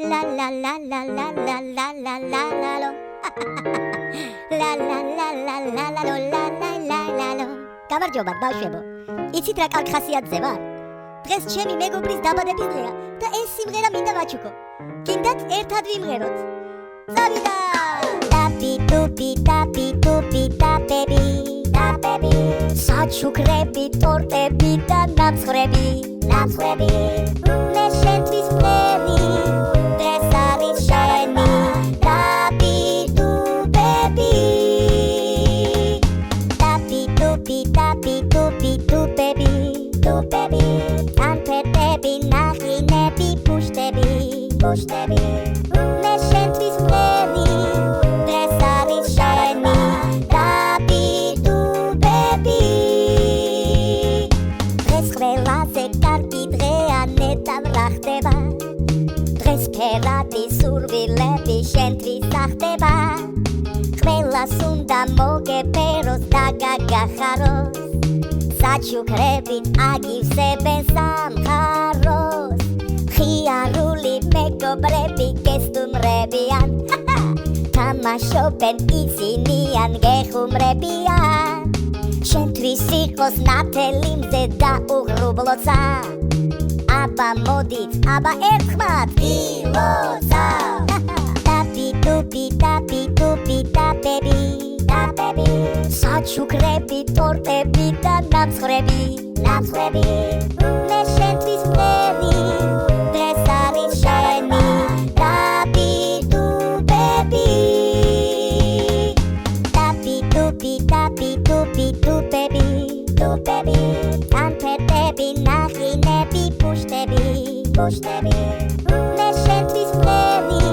La la la la la la la la la la lo. La la la la la la lo la la la la lo. გამარჯობა ბავშვებო. იცით რა კალ ხასიათზე ვარ? დღეს ჩემი მეგობრის დაბადების დღეა და ეს სიმღერა მინდა ვაჩუქო. გინდათ ერთად ვიმღეროთ. წავიდა! Tapi tupi tapi tupi tapები, tapები. საჩუქრები, ტორტები და ნამცხრები, ნამცხრები. მე შენთვის მღერი, დღეს არის შენი. Tapi tupები. Tapi tupi tapi tupi tupები, tupები. ანთები, ნახინები, პუშტები, პუშტები. მე შენთვის მღერი, დღეს არის შენი. Tapi tupები. დღეს ყველაზე კარგი დღეა, ნეტავ რა ხდება. დღეს ფერადი სურვილები შენთვის ახდება. ყველას უნდა მოგეფეროს და გაგახაროს. საჩუქრებით აგივსებენ სამყაროს. ხიარული მეგობრები გესტუმრებიან. თამაშობენ ისინი ან გეხუმრებიან. შენთვის იყოს ნათელი მზე და უღრუბლოცა. აბა მოდით, აბა ერთხმად ილოცა. Tapi tupi tapi tupi tapები, tapები. საჩუქრები, ტორტები და ნამცხრები, ნამცხრები. მე შენთვის მღერი, დღეს არის შენი. Tapi tupები. Tapi tupi tapi tupi tupები, tupები. ანთები, ნახინები, პუშტები, პუშტები. მე შენთვის მღერი,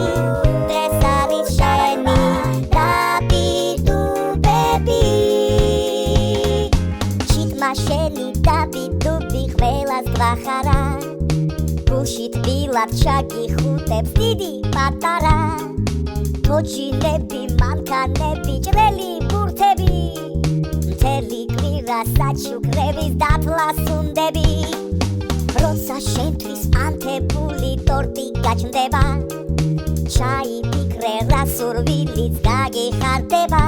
დღეს არის შენი. Tapi tupები. ჩიტმა შენი Tapi tupi ყველას გვახარა. გულში თბილად ჩაგიხუტებს დიდი პატარა. თოჯინები, მანქანები, ჭრელი ბურთები. მთელი კვირა საჩუქრების დათვლას უნდები. როცა შენთვის ანთებული ტორტი გაჩნდება. ჩაიფიქრე რა სურვილიც გაგიხარდება.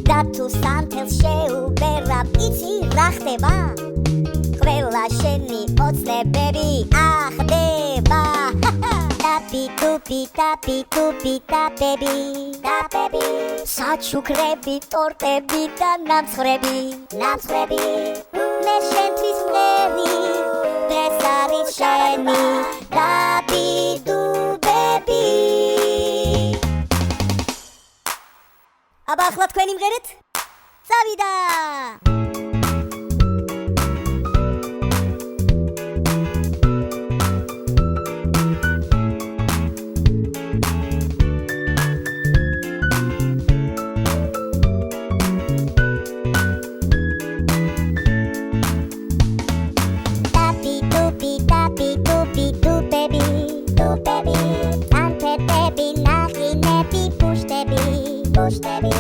და თუ სანთელს შეუბერავ, იცი რა ხდება? ყველა შენი ოცნებები ახდება. Tapi tupi tapi tupi tapები, tapები. საჩუქრები, ტორტები და ნამცხრები, ნამცხრები. მე შენთვის მღერი, დღეს არის შენი. Tapi tupები. აბა ახლა თქვენი მღერეთ? წავიდა! Tapi tupi tupები, tupები. ანთები, ნახინები, პუშტები, პუშტები.